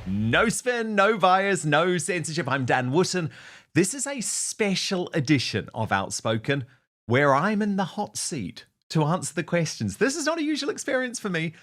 No spin, no bias, no censorship. I'm Dan Wootton. This is a special edition of Outspoken where I'm in the hot seat to answer the questions. This is not a usual experience for me,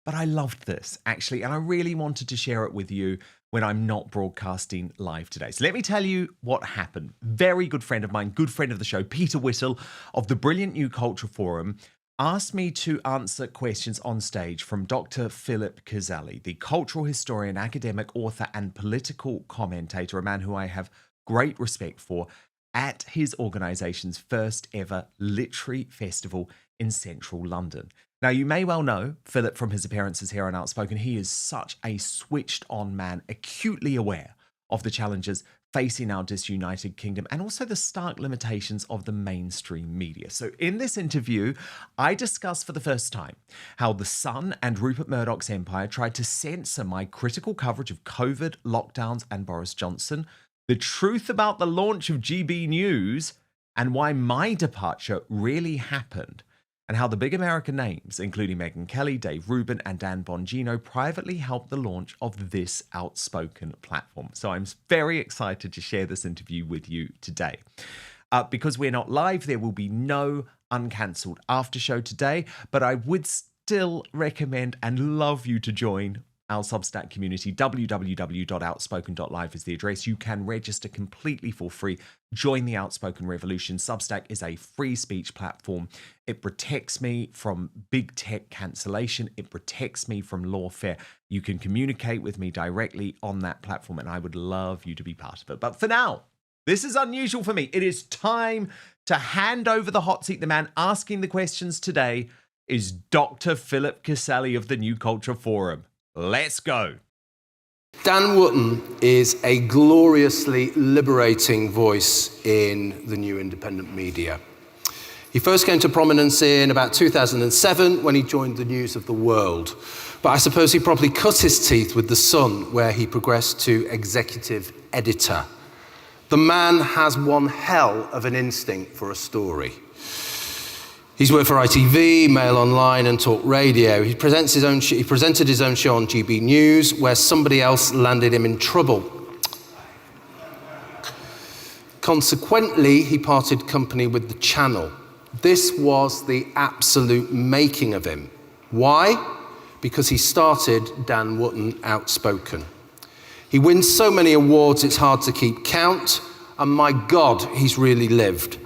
but I loved this actually, and I really wanted to share it with you when I'm not broadcasting live today. So let me tell you what happened. Very good friend of mine, good friend of the show, Peter Whittle of the brilliant New Culture Forum, asked me to answer questions on stage from Dr. Philip Kiszely, the cultural historian, academic, author, and political commentator, a man who I have great respect for, at his organisation's first ever literary festival in central London. Now, you may well know Philip from his appearances here on Outspoken. He is such a switched-on man, acutely aware of the challenges facing our disunited kingdom and also the stark limitations of the mainstream media. So in this interview, I discuss for the first time how the Sun and Rupert Murdoch's empire tried to censor my critical coverage of COVID, lockdowns, and Boris Johnson, the truth about the launch of GB News, and why my departure really happened, and how the big American names, including Megyn Kelly, Rubin and Dan Bongino, privately helped the launch of this Outspoken platform. So I'm very excited to share this interview with you today. Because we're not live, there will be no uncancelled after show today, but I would still recommend and love you to join our Substack community. www.outspoken.live is the address. You can register completely for free. Join the Outspoken revolution. Substack is a free speech platform. It protects me from big tech cancellation. It protects me from lawfare. You can communicate with me directly on that platform, and I would love you to be part of it. But for now, this is unusual for me. It is time to hand over the hot seat. The man asking the questions today is Dr. Philip Kiszely of the New Culture Forum. Let's go. Dan Wootton is a gloriously liberating voice in the new independent media. He first came to prominence in about 2007 when he joined the News of the World. But I suppose he probably cut his teeth with the Sun, where he progressed to executive editor. The man has one hell of an instinct for a story. He's worked for ITV, Mail Online, and Talk Radio. He presented his own show on GB News, where somebody else landed him in trouble. Consequently, he parted company with the channel. This was the absolute making of him. Why? Because he started Dan Wootton Outspoken. He wins so many awards, it's hard to keep count, and my God, he's really lived.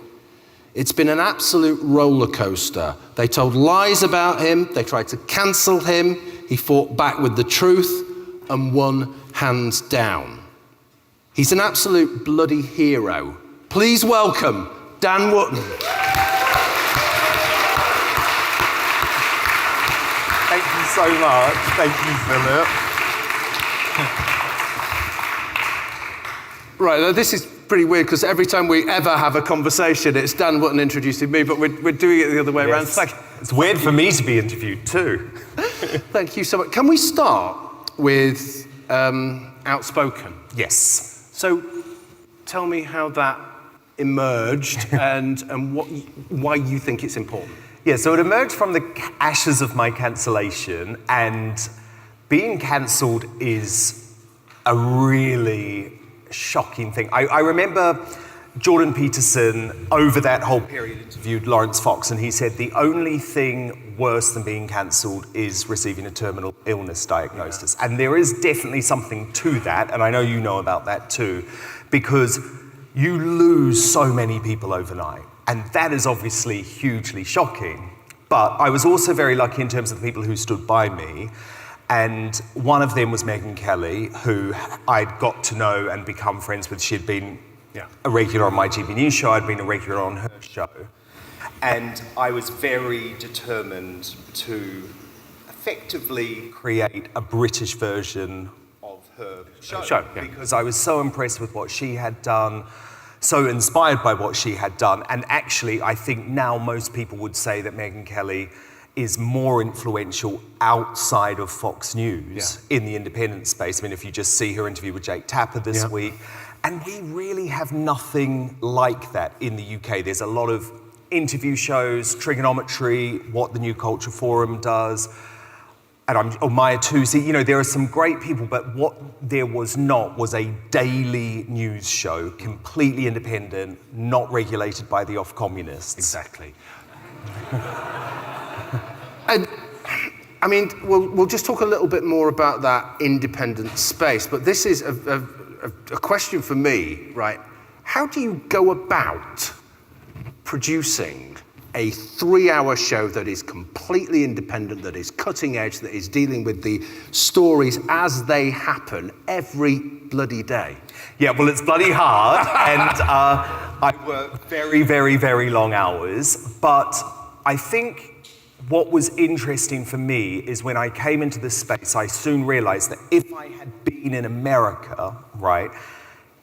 It's been an absolute roller coaster. They told lies about him, they tried to cancel him, he fought back with the truth and won hands down. He's an absolute bloody hero. Please welcome Dan Wootton. Thank you so much. Thank you, Philip. Right, now this is pretty weird because every time we ever have a conversation, it's Dan Wootton introducing me, but we're doing it the other way around. It's weird for me to be interviewed too. Thank you so much. Can we start with Outspoken? Yes. So tell me how that emerged and why you think it's important. Yeah, so it emerged from the ashes of my cancellation, and being cancelled is a really shocking thing. I remember Jordan Peterson, over that whole period, interviewed Lawrence Fox, and he said the only thing worse than being cancelled is receiving a terminal illness diagnosis. And there is definitely something to that, and I know you know about that too, because you lose so many people overnight, and that is obviously hugely shocking. But I was also very lucky in terms of the people who stood by me. And one of them was Megyn Kelly, who I'd got to know and become friends with. She'd been a regular on my GB News show, I'd been a regular on her show. And I was very determined to effectively create a British version of her show. Because I was so impressed with what she had done, so inspired by what she had done. And actually, I think now most people would say that Megyn Kelly is more influential outside of Fox News in the independent space. I mean, if you just see her interview with Jake Tapper this week, and we really have nothing like that in the UK. There's a lot of interview shows, trigonometry, what the New Culture Forum does. or Maya Tusi, you know, there are some great people, but what there was not was a daily news show, completely independent, not regulated by the off-communists. Exactly. And, I mean, we'll just talk a little bit more about that independent space, but this is a question for me, right? How do you go about producing a 3-hour show that is completely independent, that is cutting edge, that is dealing with the stories as they happen every bloody day? Yeah, well, it's bloody hard, and I work very, very, very long hours, but I think what was interesting for me is when I came into this space, I soon realized that if I had been in America, right,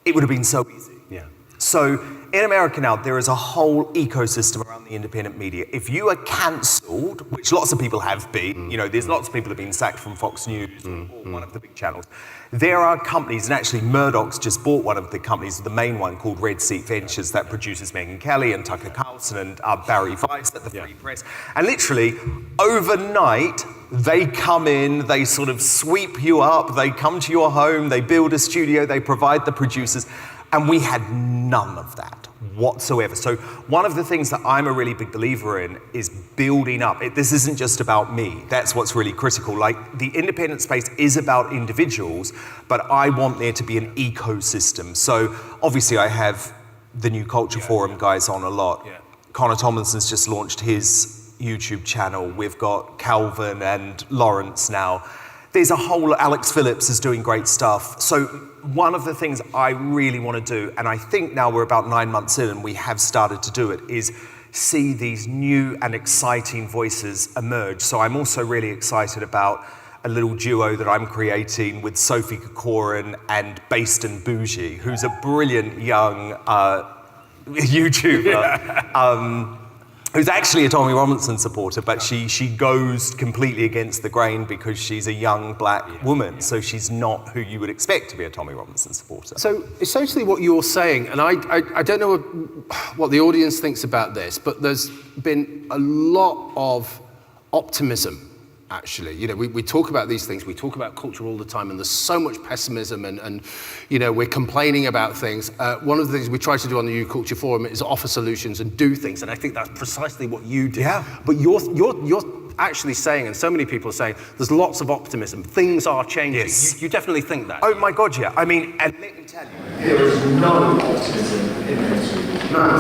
it would have been so easy. Yeah. So in America now, there is a whole ecosystem around the independent media. If you are cancelled, which lots of people have been, you know, there's lots of people who have been sacked from Fox News or one of the big channels. There are companies, and actually Murdoch's just bought one of the companies, the main one called Red Seat Ventures, that produces Megyn Kelly and Tucker Carlson and Barry Weiss at the Free Press. And literally, overnight, they come in, they sort of sweep you up, they come to your home, they build a studio, they provide the producers. And we had none of that whatsoever. So one of the things that I'm a really big believer in is building up. This isn't just about me. That's what's really critical. Like, the independent space is about individuals, but I want there to be an ecosystem. So obviously I have the New Culture Forum guys on a lot. Yeah. Connor Tomlinson's just launched his YouTube channel. We've got Calvin and Lawrence now. There's a whole, Alex Phillips is doing great stuff. So one of the things I really want to do, and I think now we're about 9 months in and we have started to do it, is see these new and exciting voices emerge. So I'm also really excited about a little duo that I'm creating with Sophie Kokorin and Based and Bougie, who's a brilliant young YouTuber. Who's actually a Tommy Robinson supporter, but she goes completely against the grain because she's a young black woman, so she's not who you would expect to be a Tommy Robinson supporter. So essentially what you're saying, and I don't know what the audience thinks about this, but there's been a lot of optimism, actually. You know, we talk about these things, we talk about culture all the time, and there's so much pessimism and you know, we're complaining about things. One of the things we try to do on the New Culture Forum is offer solutions and do things, and I think that's precisely what you do. Yeah. But you're actually saying, and so many people are saying, there's lots of optimism, things are changing. Yes. You definitely think that? Oh my God, yeah. I mean, and let me tell you, there is no optimism in the country, none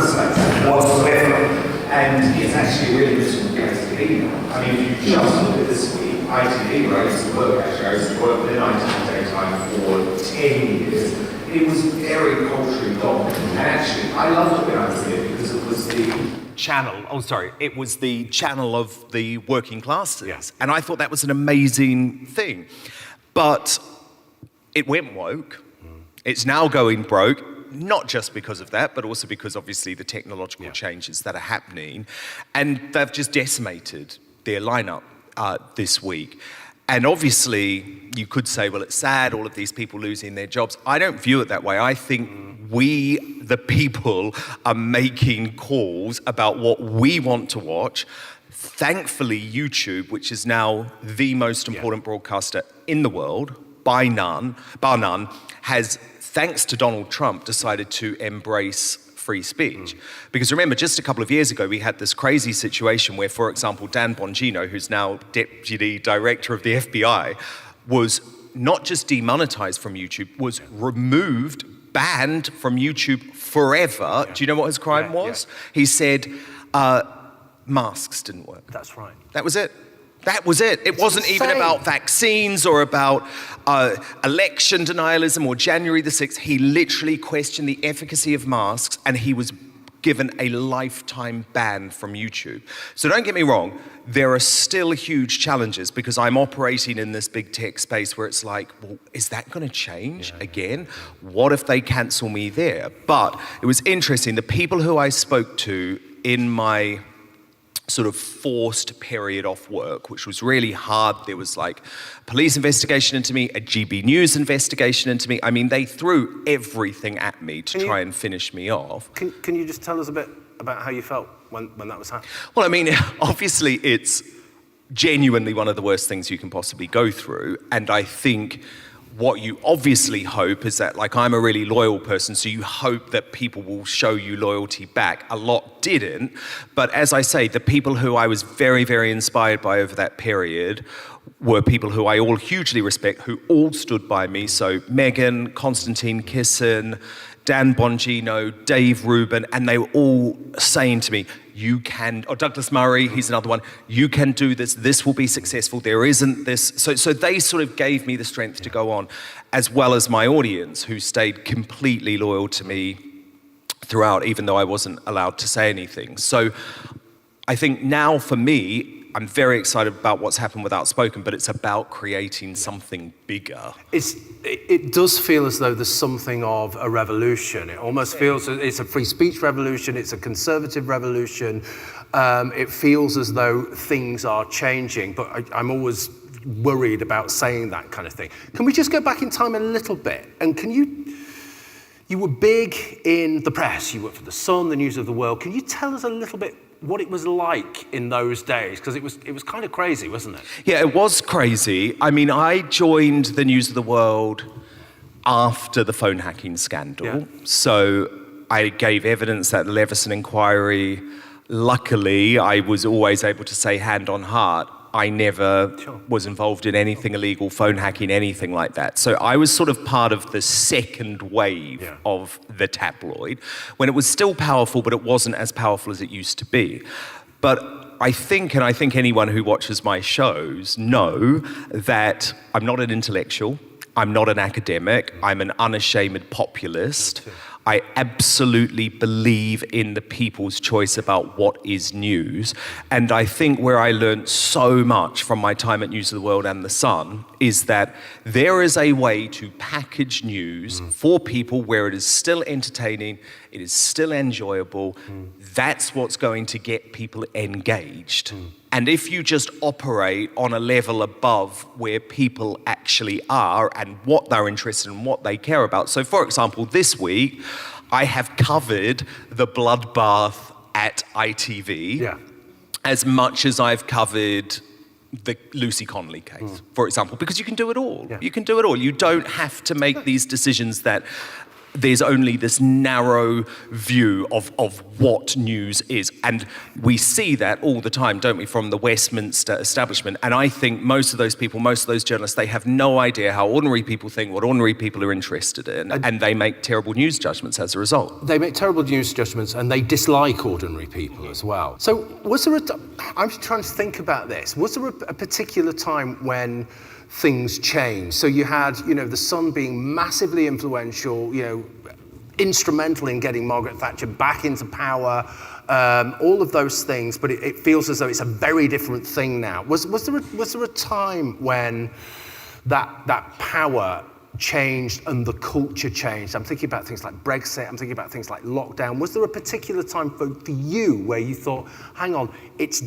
whatsoever. And it's actually a really miserable place to be now. I mean, if you just look at this week, ITV, where I used to work, actually, I used to work for the 19 daytime for 10 years. It was very culturally dominant. And actually, I loved it when I was there because it was it was the channel of the working classes. Yes. And I thought that was an amazing thing. But it went woke. It's now going broke. Not just because of that, but also because obviously the technological changes that are happening. And they've just decimated their lineup this week. And obviously you could say, well, it's sad, all of these people losing their jobs. I don't view it that way. I think we, the people, are making calls about what we want to watch. Thankfully, YouTube, which is now the most important broadcaster in the world, bar none, has, thanks to Donald Trump, decided to embrace free speech. Because remember, just a couple of years ago, we had this crazy situation where, for example, Dan Bongino, who's now Deputy Director of the FBI, was not just demonetized from YouTube, was removed, banned from YouTube forever. Do you know what his crime was? He said masks didn't work. That's right. That was it. That was it. It wasn't even about vaccines or about election denialism or January the 6th. He literally questioned the efficacy of masks, and he was given a lifetime ban from YouTube. So don't get me wrong, there are still huge challenges because I'm operating in this big tech space where it's like, well, is that going to change again? What if they cancel me there? But it was interesting. The people who I spoke to in my sort of forced period off work, which was really hard. There was like a police investigation into me, a GB News investigation into me. I mean, they threw everything at me to try and finish me off. Can you just tell us a bit about how you felt when that was happening? Well, I mean, obviously it's genuinely one of the worst things you can possibly go through. And I think what you obviously hope is that, like, I'm a really loyal person, so you hope that people will show you loyalty back. A lot didn't, but as I say, the people who I was very, very inspired by over that period were people who I all hugely respect, who all stood by me. So Megyn, Konstantin Kiszely, Dan Bongino, Dave Rubin, and they were all saying to me, you can, or Douglas Murray, he's another one, you can do this, this will be successful, there isn't this. So they sort of gave me the strength to go on, as well as my audience, who stayed completely loyal to me throughout, even though I wasn't allowed to say anything. So I think now for me, I'm very excited about what's happened with Outspoken, but it's about creating something bigger. It does feel as though there's something of a revolution. It almost feels it's a free speech revolution, it's a conservative revolution. It feels as though things are changing, but I'm always worried about saying that kind of thing. Can we just go back in time a little bit? And can you were big in the press, you worked for the Sun, the News of the World. Can you tell us a little bit what it was like in those days? Because it was kind of crazy, wasn't it? Yeah, it was crazy. I mean, I joined the News of the World after the phone hacking scandal. Yeah. So I gave evidence at the Leveson inquiry. Luckily, I was always able to say hand on heart, I never was involved in anything illegal, phone hacking, anything like that. So I was sort of part of the second wave of the tabloid, when it was still powerful, but it wasn't as powerful as it used to be. But I think anyone who watches my shows know that I'm not an intellectual, I'm not an academic, I'm an unashamed populist. I absolutely believe in the people's choice about what is news. And I think where I learned so much from my time at News of the World and The Sun is that there is a way to package news for people where it is still entertaining, it is still enjoyable. That's what's going to get people engaged. And if you just operate on a level above where people actually are and what they're interested in, what they care about. So, for example, this week, I have covered the bloodbath at ITV as much as I've covered the Lucy Connolly case, for example, because you can do it all. You can do it all. You don't have to make these decisions that there's only this narrow view of what news is. And we see that all the time, don't we, from the Westminster establishment. And I think most of those people, most of those journalists, they have no idea how ordinary people think, what ordinary people are interested in, and they make terrible news judgments as a result. They make terrible news judgments, and they dislike ordinary people as well. So was there I'm trying to think about this. Was there a particular time when things changed? So you had, the Sun being massively influential, instrumental in getting Margaret Thatcher back into power, all of those things, but it feels as though it's a very different thing now. Was there a time when that power changed and the culture changed? I'm thinking about things like Brexit, I'm thinking about things like lockdown. Was there a particular time for you where you thought, hang on, it's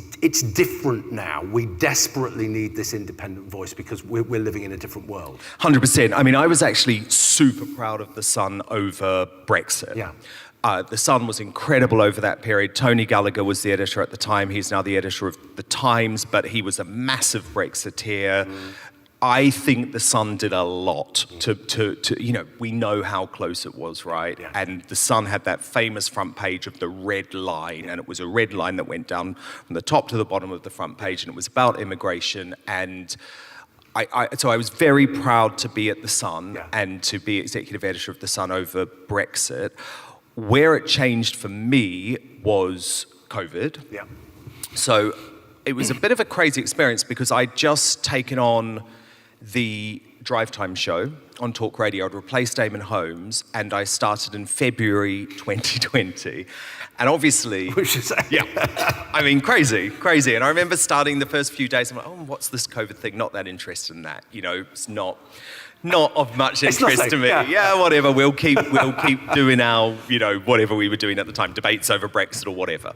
different now, we desperately need this independent voice because we're living in a different world? 100%. I mean, I was actually super proud of The Sun over Brexit. The Sun was incredible over that period. Tony Gallagher was the editor at the time. He's now the editor of The Times, but he was a massive Brexiteer. I think The Sun did a lot to we know how close it was, right? And The Sun had that famous front page of the red line, and it was a red line that went down from the top to the bottom of the front page, and it was about immigration. And so I was very proud to be at The Sun and to be executive editor of The Sun over Brexit. Where it changed for me was COVID. So it was a bit of a crazy experience because I'd just taken on the drive time show on Talk Radio. I'd replaced Damon Holmes, and I started in February 2020. And obviously, I mean, crazy. And I remember starting the first few days, I'm like, oh, what's this COVID thing? Not that interested in that. It's not of much interest to me. Yeah, whatever. We'll keep doing our, whatever we were doing at the time, debates over Brexit or whatever.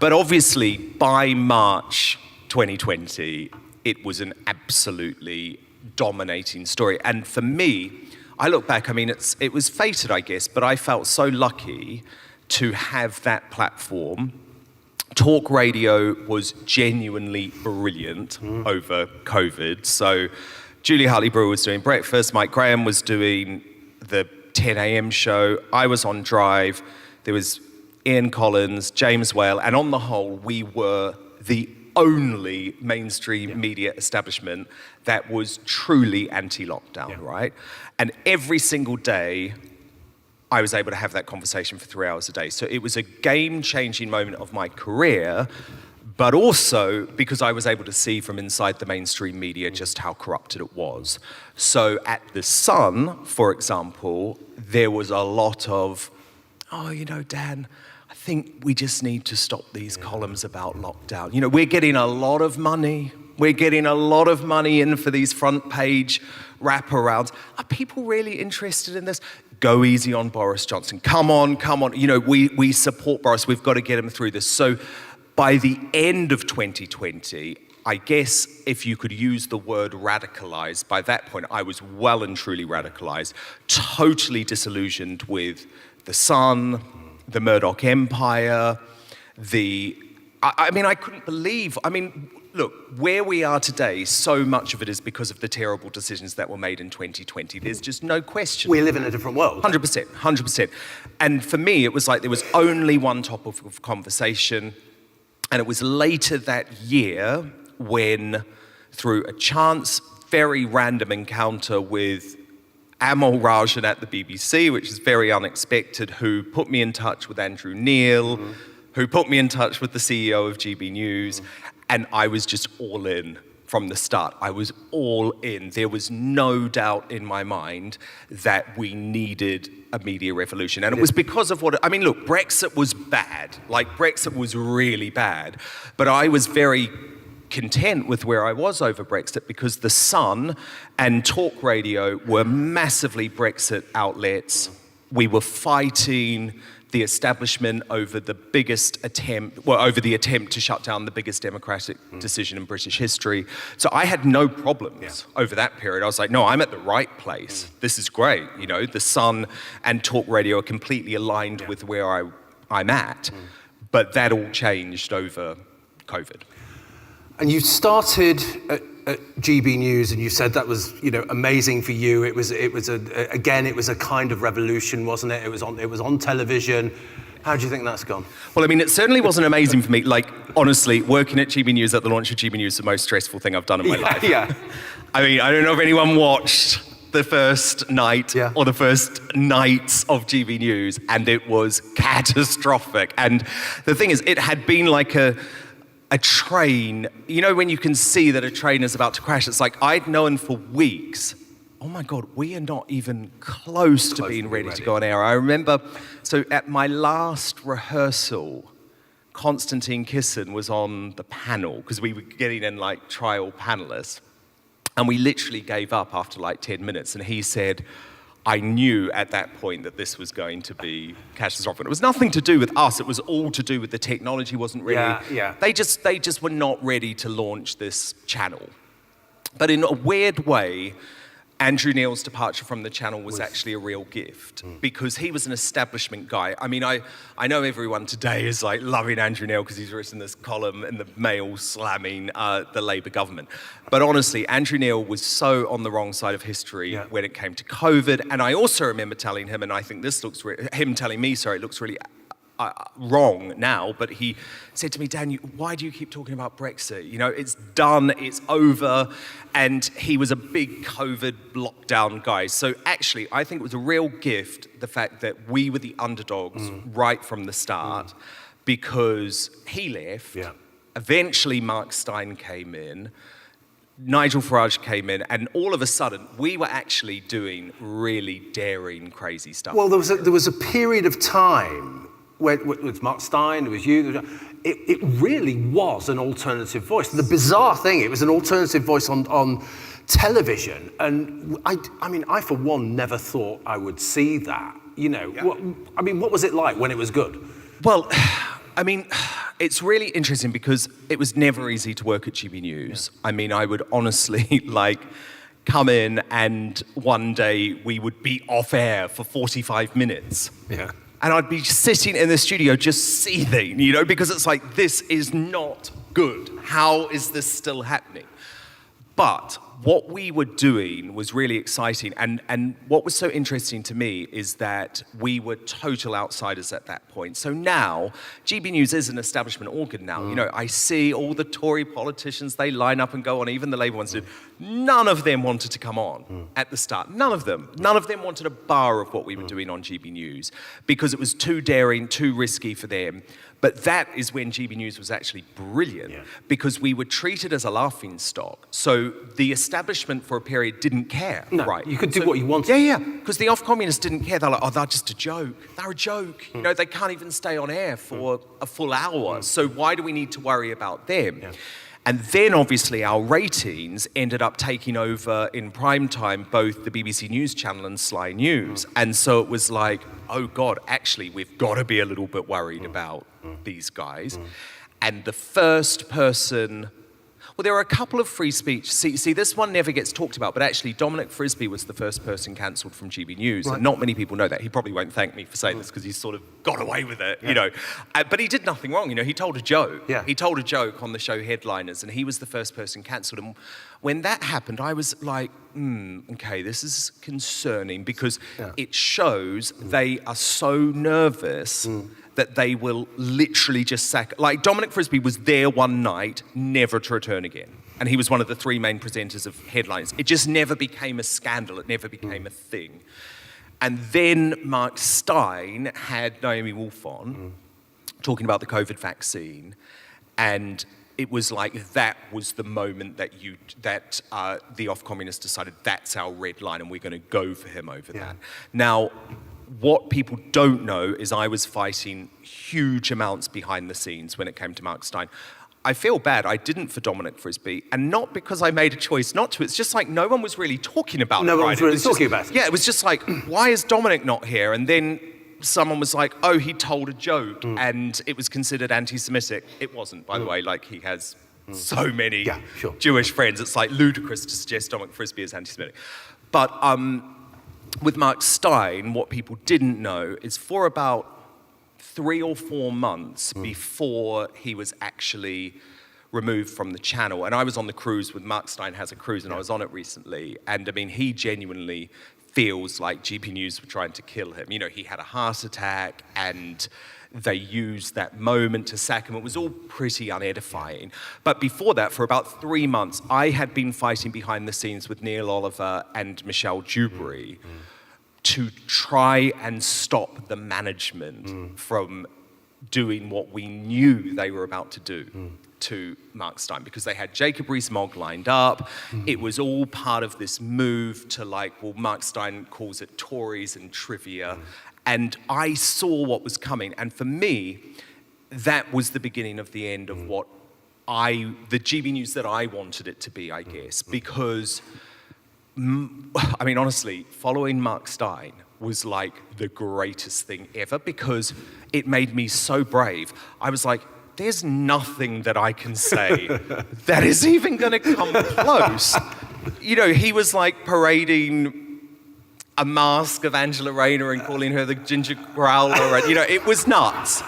But obviously, by March 2020, it was an absolutely dominating story. And for me, I look back, I mean, it was fated, I guess, but I felt so lucky to have that platform talk radio was genuinely brilliant over COVID. So Julie Hartley-Brewer was doing breakfast, Mike Graham was doing the 10 a.m. show, I was on Drive, there was Ian Collins, James Whale, and on the whole, we were the only mainstream media establishment that was truly anti-lockdown, right? And every single day, I was able to have that conversation for 3 hours a day. So it was a game-changing moment of my career, but also because I was able to see from inside the mainstream media just how corrupted it was. So at The Sun, for example, there was a lot of, oh, you know, Dan, I think we just need to stop these columns about lockdown. You know, we're getting a lot of money. We're getting a lot of money in for these front page wraparounds. Are people really interested in this? Go easy on Boris Johnson. Come on. You know, we support Boris. We've got to get him through this. So by the end of 2020, I guess if you could use the word radicalized, by that point, I was well and truly radicalized, totally disillusioned with The Sun, the Murdoch empire, I couldn't believe, look, where we are today, so much of it is because of the terrible decisions that were made in 2020. There's just no question. We live in a different world. 100%. And for me, it was like there was only one topic of conversation, and it was later that year when, through a chance, very random encounter with Amol Rajan at the BBC, which is very unexpected, who put me in touch with Andrew Neil, who put me in touch with the CEO of GB News, and I was just all in from the start. I was all in. There was no doubt in my mind that we needed a media revolution. And it was because of look, Brexit was bad. Like, Brexit was really bad. But I was very content with where I was over Brexit because The Sun and talk radio were massively Brexit outlets. We were fighting the establishment over the attempt to shut down the biggest democratic decision in British history. So I had no problems over that period. I was like, no, I'm at the right place. This is great. You know, The Sun and talk radio are completely aligned with where I'm at. But that all changed over COVID. And you started at GB News, and you said that was, amazing for you. It was a kind of revolution, wasn't it? It was on television. How do you think that's gone? Well, it certainly wasn't amazing for me. Like, honestly, working at GB News at the launch of GB News is the most stressful thing I've done in my life. Yeah. I don't know if anyone watched the first night or the first nights of GB News, and it was catastrophic. And the thing is, it had been like a train, when you can see that a train is about to crash, it's like I'd known for weeks, oh my God, we are not even close to being ready to go on air. I remember, so at my last rehearsal, Konstantin Kisin was on the panel, because we were getting in like trial panelists, and we literally gave up after like 10 minutes, and he said, I knew at that point that this was going to be catastrophic. It was nothing to do with us. It was all to do with the technology wasn't ready. They just were not ready to launch this channel. But in a weird way, Andrew Neil's departure from the channel was actually a real gift because he was an establishment guy. I know everyone today is like loving Andrew Neil because he's written this column in the Mail slamming the Labour government. But honestly, Andrew Neil was so on the wrong side of history when it came to COVID. And I also remember telling him, and I think this looks, him telling me, sorry, it looks really wrong now, but he said to me, Dan, why do you keep talking about Brexit? It's done, it's over, and he was a big COVID lockdown guy. So actually, I think it was a real gift, the fact that we were the underdogs right from the start, because he left, eventually Mark Stein came in, Nigel Farage came in, and all of a sudden, we were actually doing really daring, crazy stuff. Well, there was a period of time with Mark Stein, there was you, it really was an alternative voice. The bizarre thing, it was an alternative voice on television, and I for one never thought I would see that. What was it like when it was good? Well, it's really interesting because it was never easy to work at GB News. I would honestly come in and one day we would be off air for 45 minutes. And I'd be sitting in the studio just seething, you know, because it's like, this is not good. How is this still happening? But what we were doing was really exciting. And what was so interesting to me is that we were total outsiders at that point. So now, GB News is an establishment organ now. You know, I see all the Tory politicians, they line up and go on, even the Labour ones did. None of them wanted to come on at the start. None of them. None of them wanted a bar of what we were doing on GB News because it was too daring, too risky for them. But that is when GB News was actually brilliant because we were treated as a laughing stock. So the establishment for a period didn't care, right? You could do what you wanted. Yeah, because the off-communists didn't care. They're like, oh, they're just a joke. They're a joke. You know, they can't even stay on air for a full hour. So why do we need to worry about them? And then, obviously, our ratings ended up taking over in prime time both the BBC News Channel and Sly News. And so it was like, oh, God, actually, we've got to be a little bit worried about these guys. And the first person... Well, there are a couple of free speech. See, this one never gets talked about, but actually Dominic Frisby was the first person cancelled from GB News, and not many people know that. He probably won't thank me for saying this because he's sort of got away with it, you know. But he did nothing wrong, you know. He told a joke. He told a joke on the show Headliners, and he was the first person cancelled. And when that happened, I was like, okay, this is concerning because it shows they are so nervous that they will literally just sack... Like, Dominic Frisby was there one night, never to return again. And he was one of the three main presenters of Headlines. It just never became a scandal. It never became a thing. And then Mark Stein had Naomi Wolf on, talking about the COVID vaccine, and it was like that was the moment that the off-communists decided that's our red line and we're going to go for him over that. Now, what people don't know is I was fighting huge amounts behind the scenes when it came to Mark Stein. I feel bad I didn't for Dominic Frisby, and not because I made a choice not to. It's just like no one was really talking about it. No one was really talking about it. Yeah, it was just like, why is Dominic not here? And then someone was like, oh, he told a joke, and it was considered anti-Semitic. It wasn't, by the way, like he has so many Jewish friends. It's like ludicrous to suggest Dominic Frisby is anti-Semitic. But with Mark Stein, what people didn't know is for about 3 or 4 months before he was actually removed from the channel, and I was on the cruise with Mark Stein has a cruise, and I was on it recently, and I mean, he genuinely feels like GB News were trying to kill him. You know, he had a heart attack, and they used that moment to sack him. It was all pretty unedifying. But before that, for about 3 months, I had been fighting behind the scenes with Neil Oliver and Michelle Dewberry to try and stop the management from doing what we knew they were about to do to Mark Stein, because they had Jacob Rees-Mogg lined up. It was all part of this move to like, well, Mark Stein calls it Tories and trivia. And I saw what was coming. And for me, that was the beginning of the end of what the GB News that I wanted it to be, I guess. Because, I mean, honestly, following Mark Stein was like the greatest thing ever because it made me so brave. I was like, there's nothing that I can say that is even going to come close. You know, he was like parading a mask of Angela Rayner and calling her the ginger growler. And, you know, it was nuts.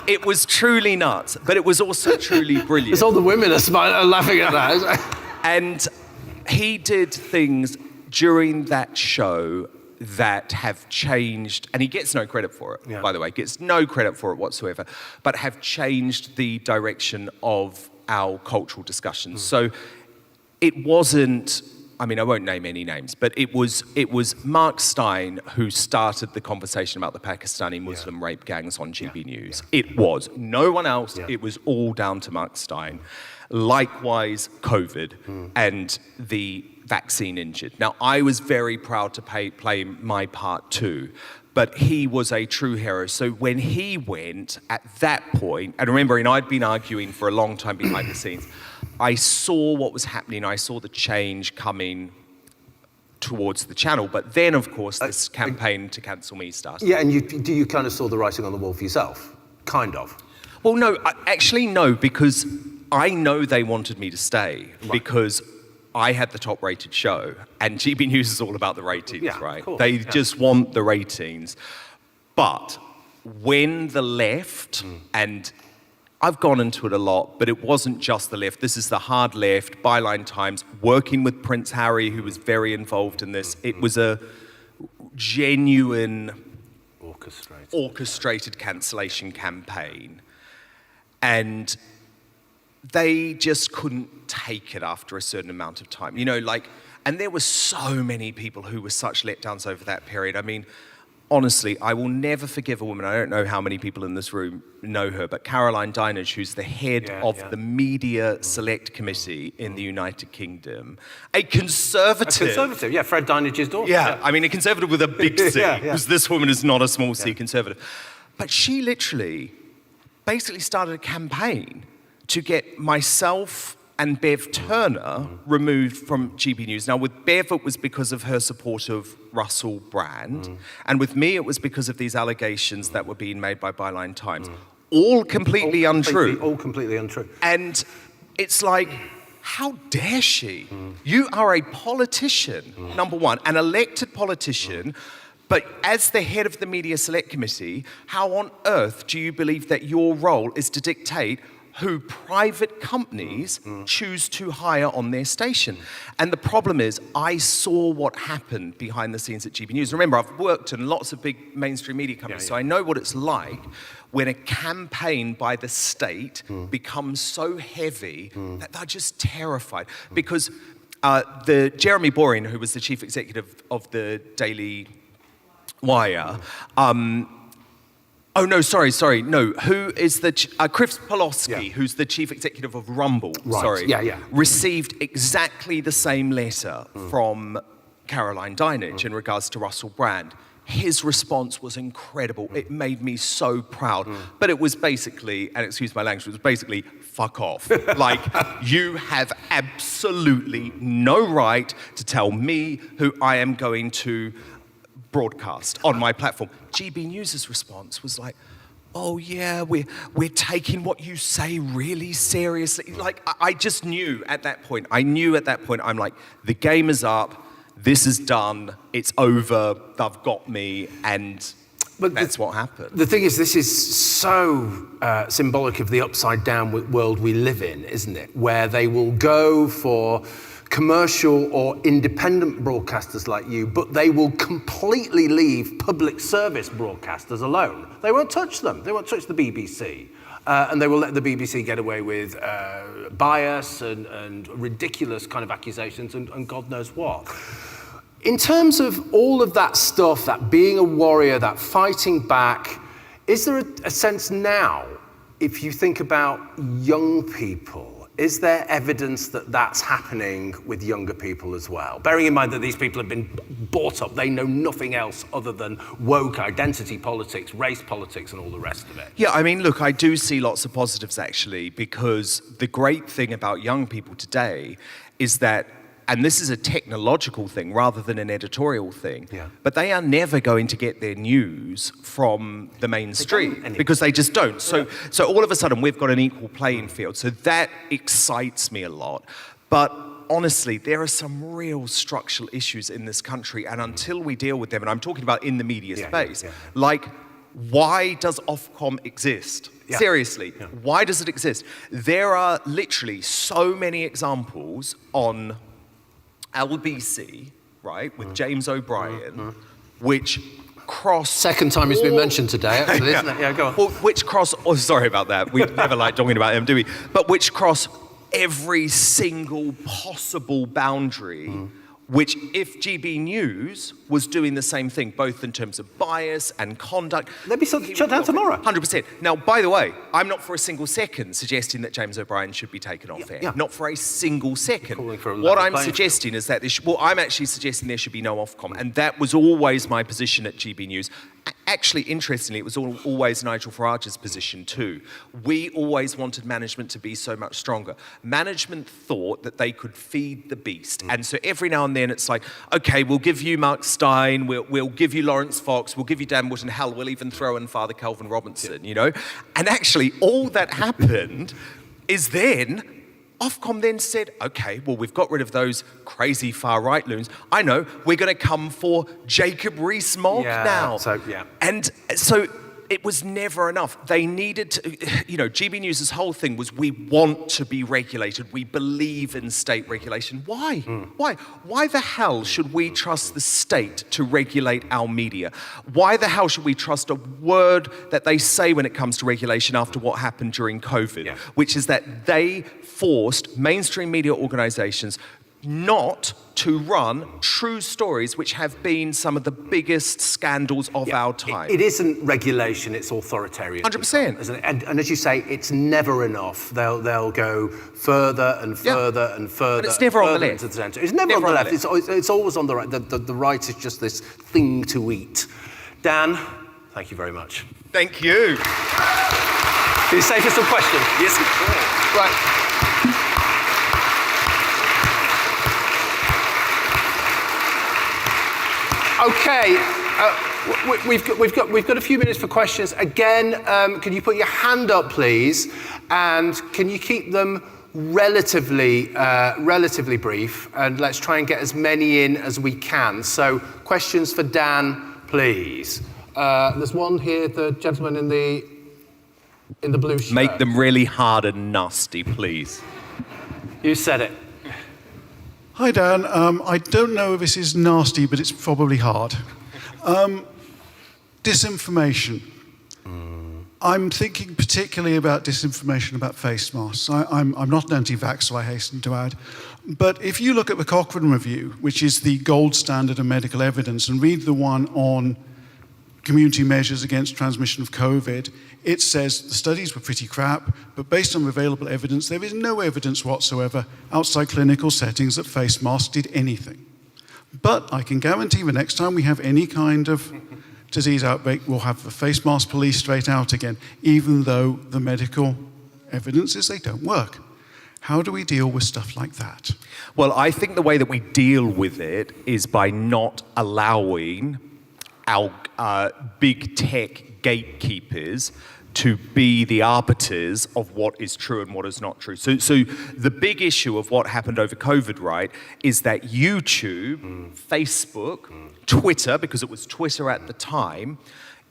It was truly nuts, but it was also truly brilliant. Because all the women are laughing at that. And he did things during that show that have changed, and he gets no credit for it, by the way, gets no credit for it whatsoever, but have changed the direction of our cultural discussions. So it wasn't, I mean, I won't name any names, but it was Mark Stein who started the conversation about the Pakistani Muslim rape gangs on GB News. It was. No one else. It was all down to Mark Stein. Likewise, COVID and the vaccine injured. Now, I was very proud to play my part too, but he was a true hero. So when he went at that point, and remember, I'd been arguing for a long time behind the scenes, I saw what was happening. I saw the change coming towards the channel. But then, of course, this campaign to cancel me started. Yeah, and you kind of saw the writing on the wall for yourself? Kind of. Well, no, actually, no, because I know they wanted me to stay because I had the top-rated show, and GB News is all about the ratings, right? They just want the ratings. But when the left, and I've gone into it a lot, but it wasn't just the left. This is the hard left, Byline Times, working with Prince Harry, who was very involved in this. It was a genuine orchestrated cancellation campaign. And they just couldn't take it after a certain amount of time. And there were so many people who were such letdowns over that period. I mean, honestly, I will never forgive a woman. I don't know how many people in this room know her, but Caroline Dinenage, who's the head of the Media Select Committee in the United Kingdom, a conservative. Fred Dineage's daughter. Yeah, I mean, a conservative with a big C, because this woman is not a small C conservative. But she literally basically started a campaign to get myself and Bev Turner removed from GB News. Now, with Bev, it was because of her support of Russell Brand. And with me, it was because of these allegations that were being made by Byline Times. All completely untrue. All completely untrue. And it's like, how dare she? You are a politician, number one, an elected politician. But as the head of the Media Select Committee, how on earth do you believe that your role is to dictate who private companies choose to hire on their station? And the problem is, I saw what happened behind the scenes at GB News. Remember, I've worked in lots of big mainstream media companies, so I know what it's like when a campaign by the state becomes so heavy that they're just terrified. Because the Jeremy Boring, who was the chief executive of the Daily Wire, who is the Chris Poloski, who's the chief executive of Rumble, received exactly the same letter from Caroline Dinenage in regards to Russell Brand. His response was incredible. It made me so proud. But it was basically, and excuse my language, it was basically, fuck off. Like, you have absolutely no right to tell me who I am going to broadcast on my platform. GB News' response was like, oh yeah, we're taking what you say really seriously. Like, I just knew at that point, I'm like, the game is up, this is done, it's over, they've got me, and that's what happened. The thing is, this is so symbolic of the upside down world we live in, isn't it? Where they will go for commercial or independent broadcasters like you, but they will completely leave public service broadcasters alone. They won't touch them. They won't touch the BBC. And they will let the BBC get away with bias and ridiculous kind of accusations and God knows what. In terms of all of that stuff, that being a warrior, that fighting back, is there a sense now, if you think about young people, is there evidence that that's happening with younger people as well? Bearing in mind that these people have been brought up, they know nothing else other than woke identity politics, race politics, and all the rest of it. Yeah, I mean, look, I do see lots of positives, actually, because the great thing about young people today is that, and this is a technological thing rather than an editorial thing, but they are never going to get their news from the mainstream because they just don't. So all of a sudden we've got an equal playing field. So that excites me a lot. But honestly, there are some real structural issues in this country, and until we deal with them, and I'm talking about in the media space, like, why does Ofcom exist? Seriously, why does it exist? There are literally so many examples on LBC, right, with James O'Brien, which cross... Second time he's been mentioned today, actually, isn't it? Yeah, go on. Well, which cross... Oh, sorry about that. We never like talking about him, do we? But which cross every single possible boundary, which if GB News was doing the same thing, both in terms of bias and conduct... They'd be shut down tomorrow. 100%. Now, by the way, I'm not for a single second suggesting that James O'Brien should be taken off air. Not for a single second. What I'm suggesting is that I'm actually suggesting there should be no Ofcom, and that was always my position at GB News. Actually, interestingly, it was always Nigel Farage's position too. We always wanted management to be so much stronger. Management thought that they could feed the beast. And so every now and then it's like, okay, we'll give you Mark Stein, we'll give you Lawrence Fox, we'll give you Dan Wootton, hell, we'll even throw in Father Calvin Robinson, you know? And actually, all that happened is then Ofcom then said, okay, well, we've got rid of those crazy far-right loons. I know, we're going to come for Jacob Rees-Mogg now. So, And so it was never enough. They needed to, GB News' whole thing was, we want to be regulated. We believe in state regulation. Why? Why the hell should we trust the state to regulate our media? Why the hell should we trust a word that they say when it comes to regulation after what happened during COVID, which is that they forced mainstream media organizations not to run true stories, which have been some of the biggest scandals of our time. It isn't regulation, it's authoritarian. 100%. Isn't it? And as you say, it's never enough. They'll go further and further and further. But it's never on the left. Into the centre. It's never on the left. It's always on the right. The right is just this thing to eat. Dan, thank you very much. Thank you. Can you say for some questions? Yes, of course. Right. Okay, we've got a few minutes for questions. Again, can you put your hand up, please? And can you keep them relatively brief? And let's try and get as many in as we can. So, questions for Dan, please. There's one here, the gentleman in the blue shirt. Make them really hard and nasty, please. You said it. Hi, Dan. I don't know if this is nasty, but it's probably hard. Disinformation. I'm thinking particularly about disinformation about face masks. I'm not an anti-vaxxer, I hasten to add. But if you look at the Cochrane Review, which is the gold standard of medical evidence, and read the one on community measures against transmission of COVID, it says the studies were pretty crap, but based on available evidence, there is no evidence whatsoever outside clinical settings that face masks did anything. But I can guarantee the next time we have any kind of disease outbreak, we'll have the face mask police straight out again, even though the medical evidence is they don't work. How do we deal with stuff like that? Well, I think the way that we deal with it is by not allowing our big tech gatekeepers to be the arbiters of what is true and what is not true. So the big issue of what happened over COVID, right, is that YouTube, Facebook, Twitter, because it was Twitter at the time,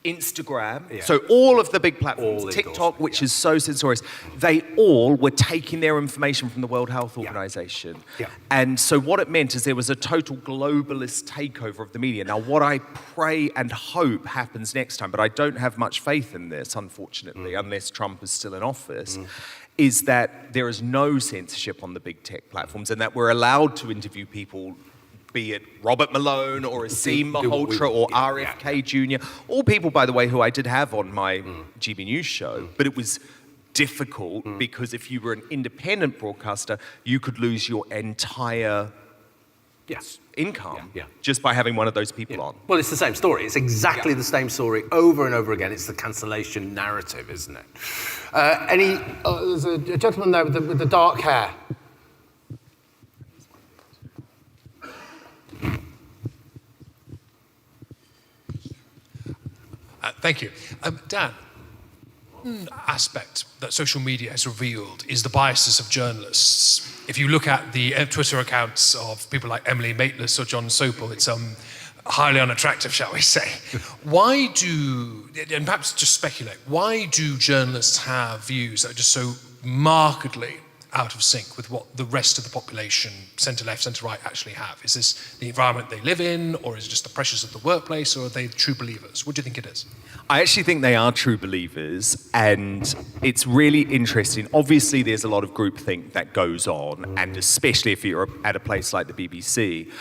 Instagram, so all of the big platforms, TikTok, which is so censorious, they all were taking their information from the World Health Organization. And so what it meant is there was a total globalist takeover of the media. Now, what I pray and hope happens next time, but I don't have much faith in this, unfortunately, unless Trump is still in office, is that there is no censorship on the big tech platforms and that we're allowed to interview people, be it Robert Malone or Asim Malhotra or RFK Jr., all people, by the way, who I did have on my GB News show, but it was difficult because if you were an independent broadcaster, you could lose your entire income just by having one of those people on. Well, it's the same story. It's exactly the same story over and over again. It's the cancellation narrative, isn't it? There's a gentleman there with the dark hair. Thank you. Dan, one aspect that social media has revealed is the biases of journalists. If you look at the Twitter accounts of people like Emily Maitlis or John Sopel, it's highly unattractive, shall we say. Why do, and perhaps just speculate, why do journalists have views that are just so markedly out of sync with what the rest of the population, centre-left, centre-right, actually have? Is this the environment they live in, or is it just the pressures of the workplace, or are they true believers? What do you think it is? I actually think they are true believers, and it's really interesting. Obviously, there's a lot of groupthink that goes on, and especially if you're at a place like the BBC.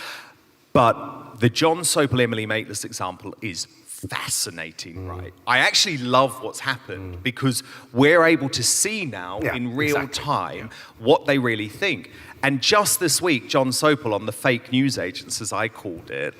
But the John Sopel, Emily Maitlis example is fascinating, right? I actually love what's happened because we're able to see now in real time what they really think. And just this week, John Sopel on the fake news agents, as I called it,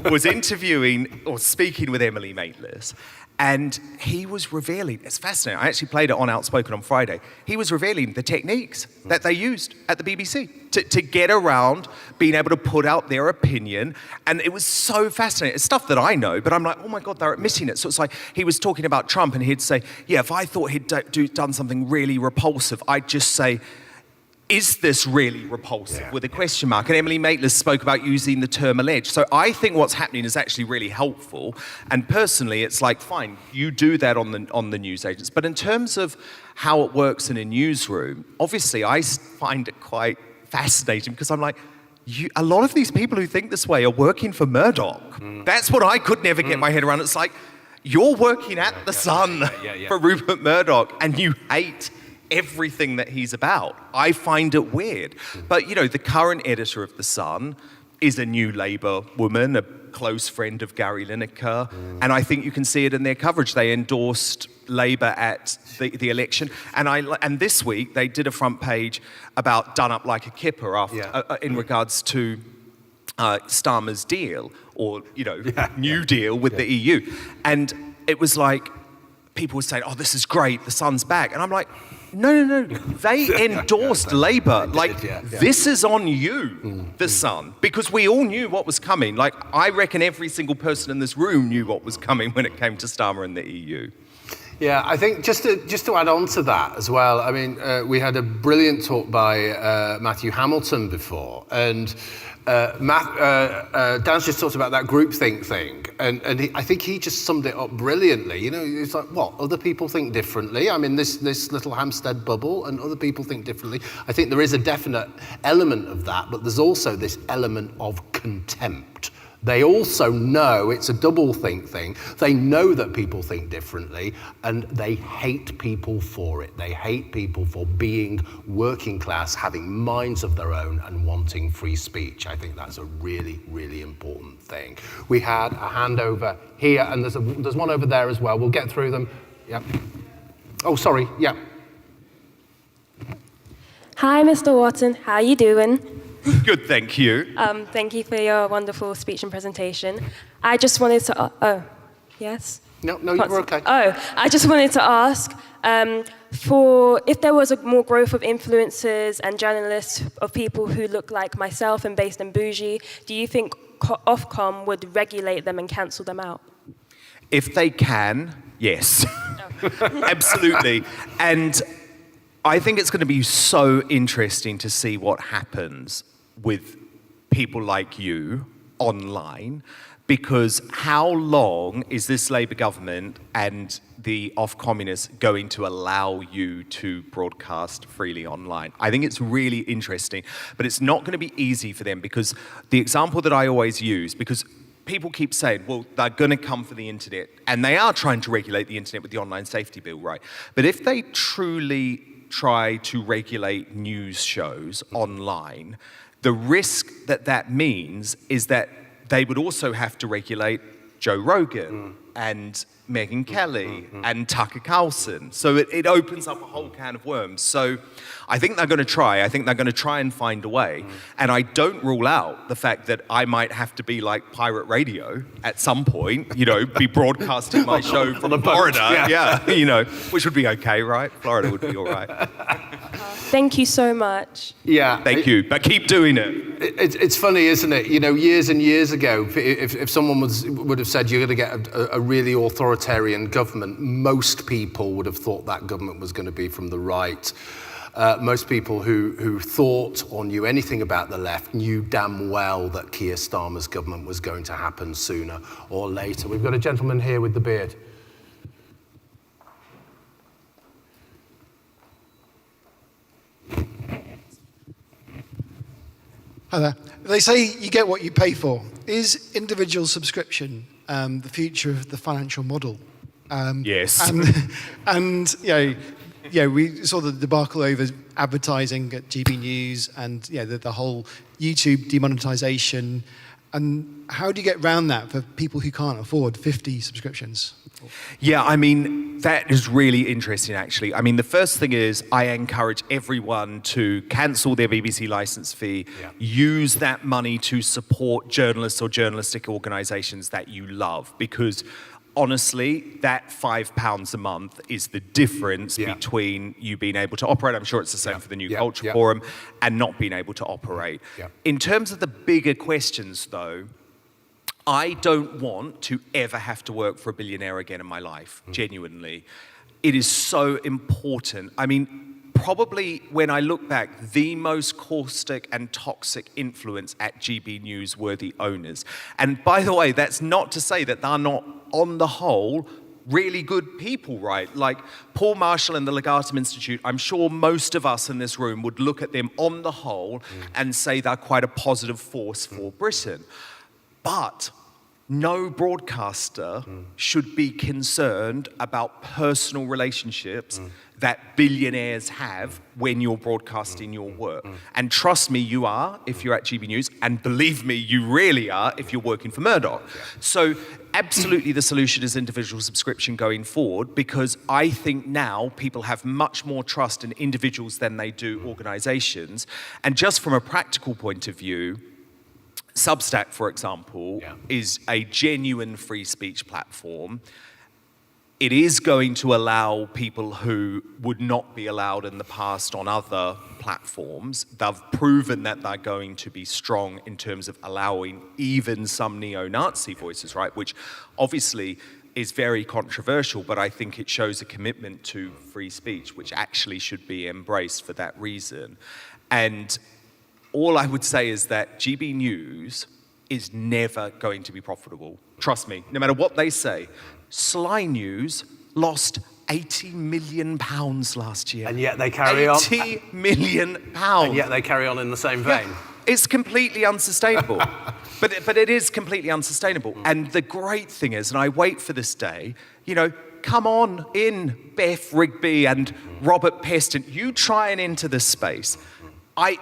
was interviewing or speaking with Emily Maitlis. And he was revealing, it's fascinating, I actually played it on Outspoken on Friday, he was revealing the techniques that they used at the BBC to get around being able to put out their opinion. And it was so fascinating. It's stuff that I know, but I'm like, oh my God, they're admitting it. So it's like, he was talking about Trump and he'd say, yeah, if I thought he'd done something really repulsive, I'd just say, is this really repulsive with a question mark? And Emily Maitlis spoke about using the term alleged. So I think what's happening is actually really helpful. And personally, it's like, fine, you do that on the news agents. But in terms of how it works in a newsroom, obviously I find it quite fascinating because I'm like, a lot of these people who think this way are working for Murdoch. That's what I could never get my head around. It's like, you're working at the Sun for Rupert Murdoch and you hate everything that he's about. I find it weird. But, the current editor of The Sun is a new Labour woman, a close friend of Gary Lineker, and I think you can see it in their coverage. They endorsed Labour at the election, and this week they did a front page about done up like a kipper in regards to Starmer's deal, or, new deal with the EU. And it was like, people were saying, oh, this is great, the Sun's back. And I'm like, no. They endorsed Labour. This is on you, the Sun, because we all knew what was coming. Like, I reckon every single person in this room knew what was coming when it came to Starmer and the EU. Yeah, I think just to add on to that as well, I mean, we had a brilliant talk by Matthew Hamilton before, and Dan's just talked about that groupthink thing, and I think he just summed it up brilliantly. It's like, what, other people think differently? I'm in this little Hampstead bubble, and other people think differently. I think there is a definite element of that, but there's also this element of contempt. They also know it's a double-think thing. They know that people think differently, and they hate people for it. They hate people for being working class, having minds of their own, and wanting free speech. I think that's a really, really important thing. We had a hand over here, and there's one over there as well. We'll get through them. Yep. Oh, sorry. Yep. Hi, Mr. Wootton. How you doing? Good, thank you. Thank you for your wonderful speech and presentation. I just wanted to... yes? No, you were okay. I just wanted to ask, if there was a more growth of influencers and journalists, of people who look like myself and based in bougie, do you think Ofcom would regulate them and cancel them out? If they can, yes. Absolutely. And I think it's going to be so interesting to see what happens with people like you online, because how long is this Labour government and the off-communists going to allow you to broadcast freely online? I think it's really interesting, but it's not going to be easy for them, because the example that I always use, because people keep saying, well, they're going to come for the internet, and they are trying to regulate the internet with the online safety bill, right? But if they truly try to regulate news shows online, the risk that means is that they would also have to regulate Joe Rogan and Megyn Kelly and Tucker Carlson. So it opens up a whole can of worms. So I think they're going to try. I think they're going to try and find a way. And I don't rule out the fact that I might have to be like pirate radio at some point, be broadcasting my show from Florida. Which would be okay, right? Florida would be all right. Thank you so much. Yeah. Thank you, but keep doing it. It's funny, isn't it? Years and years ago, if someone would have said you're going to get a really authoritarian government, most people would have thought that government was going to be from the right. Most people who thought or knew anything about the left knew damn well that Keir Starmer's government was going to happen sooner or later. We've got a gentleman here with the beard. Hi there. They say you get what you pay for. Is individual subscription the future of the financial model? Yes. And we saw the debacle over advertising at GB News, and the whole YouTube demonetization. And how do you get around that for people who can't afford 50 subscriptions? Yeah, I mean, that is really interesting, actually. I mean, the first thing is I encourage everyone to cancel their BBC licence fee, use that money to support journalists or journalistic organisations that you love, because honestly, that £5 a month is the difference between you being able to operate. I'm sure it's the same for the New Culture Forum, and not being able to operate. In terms of the bigger questions, though, I don't want to ever have to work for a billionaire again in my life, genuinely. It is so important. I mean, probably, when I look back, the most caustic and toxic influence at GB News were the owners. And by the way, that's not to say that they're not, on the whole, really good people, right? Like Paul Marshall and the Legatum Institute, I'm sure most of us in this room would look at them on the whole and say they're quite a positive force for Britain. But no broadcaster should be concerned about personal relationships that billionaires have when you're broadcasting your work. And trust me, you are if you're at GB News, and believe me, you really are if you're working for Murdoch. So absolutely the solution is individual subscription going forward, because I think now people have much more trust in individuals than they do organizations. And just from a practical point of view, Substack, for example, is a genuine free speech platform. It is going to allow people who would not be allowed in the past on other platforms. They've proven that they're going to be strong in terms of allowing even some neo-Nazi voices, right? Which obviously is very controversial, but I think it shows a commitment to free speech, which actually should be embraced for that reason. And all I would say is that GB News is never going to be profitable. Trust me, no matter what they say. Sly News lost £80 million last year. And yet they carry on. £80 million. And yet they carry on in the same vein. Yeah, it's completely unsustainable. but it is completely unsustainable. And the great thing is, and I wait for this day, you know, come on in, Beth Rigby and Robert Peston. You try and enter this space.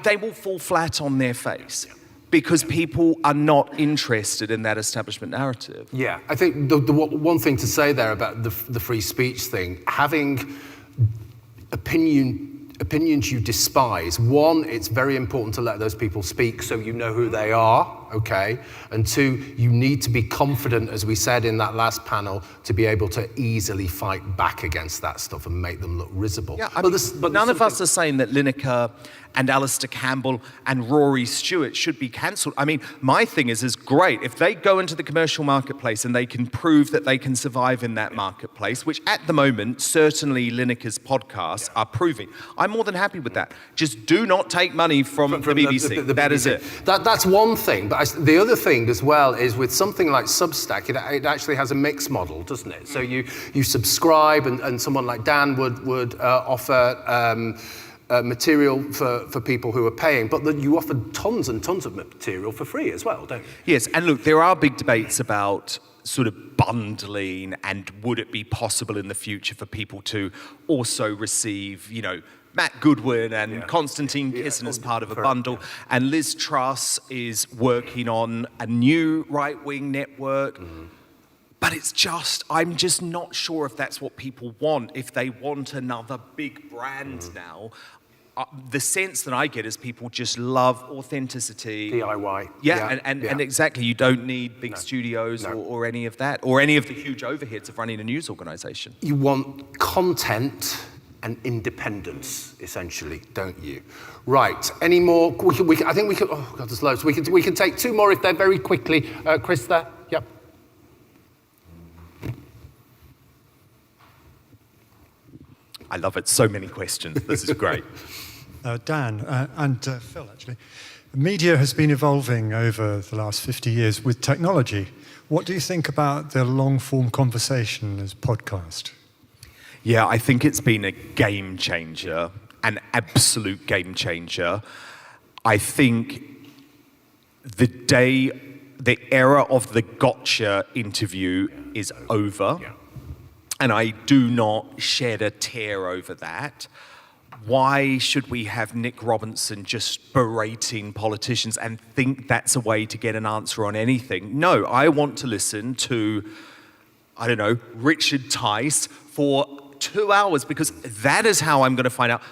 They will fall flat on their face because people are not interested in that establishment narrative. Yeah, I think the one thing to say there about the free speech thing, having opinions you despise. One, it's very important to let those people speak so you know who they are, okay? And two, you need to be confident, as we said in that last panel, to be able to easily fight back against that stuff and make them look risible. Yeah, but none of us are saying that Lineker and Alistair Campbell and Rory Stewart should be cancelled. I mean, my thing is great. If they go into the commercial marketplace and they can prove that they can survive in that marketplace, which at the moment, certainly Lineker's podcasts are proving, I'm more than happy with that. Just do not take money from the BBC. That is it. That's one thing. But the other thing as well is with something like Substack, it actually has a mixed model, doesn't it? So you subscribe and someone like Dan would offer material for people who are paying, but then you offer tons and tons of material for free as well, don't you? Yes, and look, there are big debates about sort of bundling and would it be possible in the future for people to also receive, you know, Matt Goodwin and Konstantin Kisin as part of a bundle. And Liz Truss is working on a new right-wing network. But it's just, I'm just not sure if that's what people want, if they want another big brand now. The sense that I get is people just love authenticity. DIY. Yeah, and exactly, you don't need big studios or any of that, or any of the huge overheads of running a news organisation. You want content and independence, essentially, don't you? Right, any more? I think we could, oh God, there's loads. We can take two more if they're very quickly. Chris there, yep. I love it. So many questions. This is great. Dan and Phil, actually. Media has been evolving over the last 50 years with technology. What do you think about the long-form conversation as podcast? Yeah, I think it's been a game changer, an absolute game changer. I think the era of the gotcha interview is over. Yeah. And I do not shed a tear over that. Why should we have Nick Robinson just berating politicians and think that's a way to get an answer on anything? No, I want to listen to, I don't know, Richard Tice for 2 hours, because that is how I'm going to find out,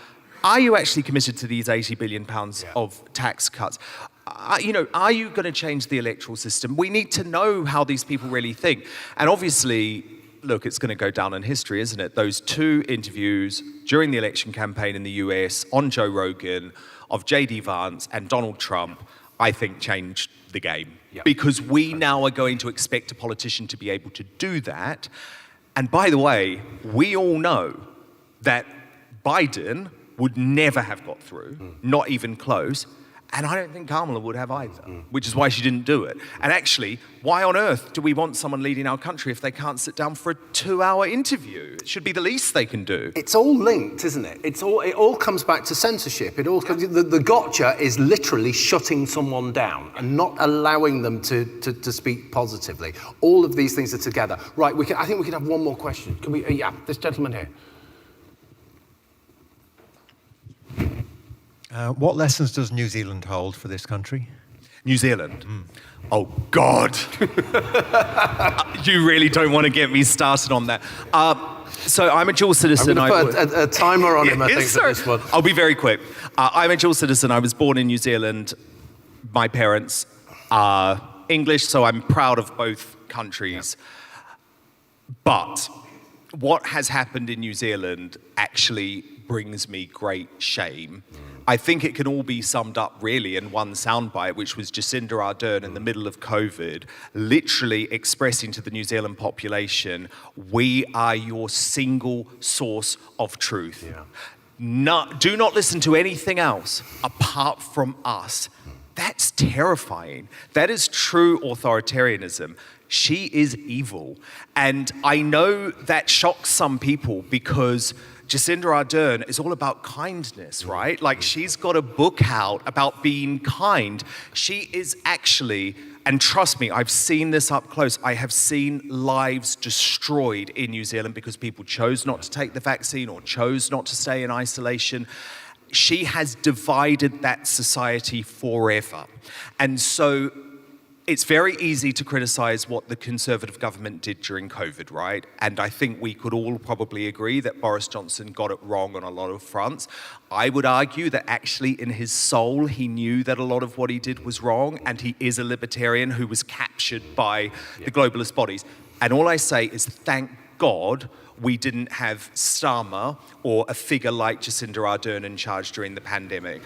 are you actually committed to these £80 billion of tax cuts? Are you going to change the electoral system? We need to know how these people really think. And obviously, look, it's going to go down in history, isn't it? Those two interviews during the election campaign in the US on Joe Rogan of J.D. Vance and Donald Trump, I think changed the game. Yep. Because we now are going to expect a politician to be able to do that. And by the way, we all know that Biden would never have got through, not even close. And I don't think Kamala would have either, which is why she didn't do it. And actually, why on earth do we want someone leading our country if they can't sit down for a 2-hour interview? It should be the least they can do. It's all linked, isn't it? It all comes back to censorship. It all comes, the gotcha is literally shutting someone down and not allowing them to speak positively. All of these things are together. Right, I think we can have one more question. Can we? Yeah, this gentleman here. What lessons does New Zealand hold for this country? New Zealand? Oh, God. You really don't want to get me started on that. So I'm a dual citizen. I'm going to put a timer on him, I think, for this one. I'll be very quick. I'm a dual citizen. I was born in New Zealand. My parents are English, so I'm proud of both countries. Yeah. But what has happened in New Zealand actually brings me great shame. I think it can all be summed up really in one soundbite, which was Jacinda Ardern in the middle of COVID, literally expressing to the New Zealand population, we are your single source of truth. Yeah. Do not listen to anything else apart from us. That's terrifying. That is true authoritarianism. She is evil. And I know that shocks some people because Jacinda Ardern is all about kindness, right? Like, she's got a book out about being kind. She is actually, and trust me, I've seen this up close. I have seen lives destroyed in New Zealand because people chose not to take the vaccine or chose not to stay in isolation. She has divided that society forever. And so it's very easy to criticize what the Conservative government did during COVID, right? And I think we could all probably agree that Boris Johnson got it wrong on a lot of fronts. I would argue that actually in his soul, he knew that a lot of what he did was wrong, and he is a libertarian who was captured by the globalist bodies. And all I say is thank God we didn't have Starmer or a figure like Jacinda Ardern in charge during the pandemic.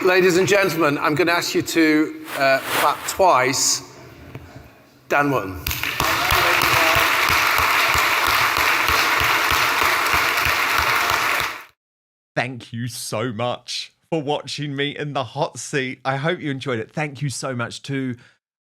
Ladies and gentlemen, I'm going to ask you to clap twice. Dan Wootton. Thank you so much for watching me in the hot seat. I hope you enjoyed it. Thank you so much to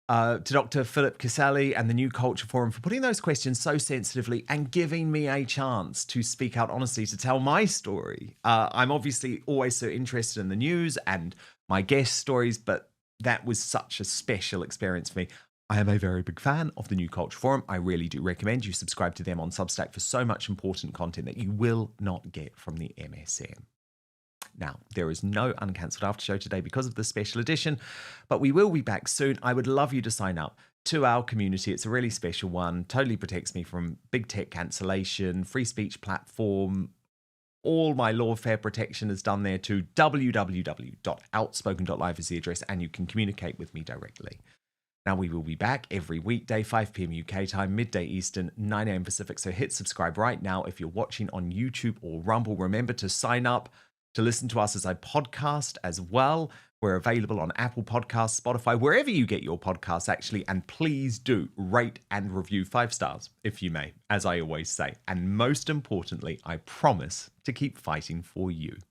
Dr. Philip Kiszely and the New Culture Forum for putting those questions so sensitively and giving me a chance to speak out honestly, to tell my story. I'm obviously always so interested in the news and my guest stories, but that was such a special experience for me. I am a very big fan of the New Culture Forum. I really do recommend you subscribe to them on Substack for so much important content that you will not get from the MSM. Now, there is no Uncancelled After Show today because of the special edition, but we will be back soon. I would love you to sign up to our community. It's a really special one. Totally protects me from big tech cancellation, free speech platform. All my lawfare protection is done there too. www.outspoken.live is the address, and you can communicate with me directly. Now, we will be back every weekday, 5 p.m. UK time, midday Eastern, 9 a.m. Pacific. So hit subscribe right now if you're watching on YouTube or Rumble. Remember to sign up to listen to us as a podcast as well. We're available on Apple Podcasts, Spotify, wherever you get your podcasts, actually. And please do rate and review 5 stars, if you may, as I always say. And most importantly, I promise to keep fighting for you.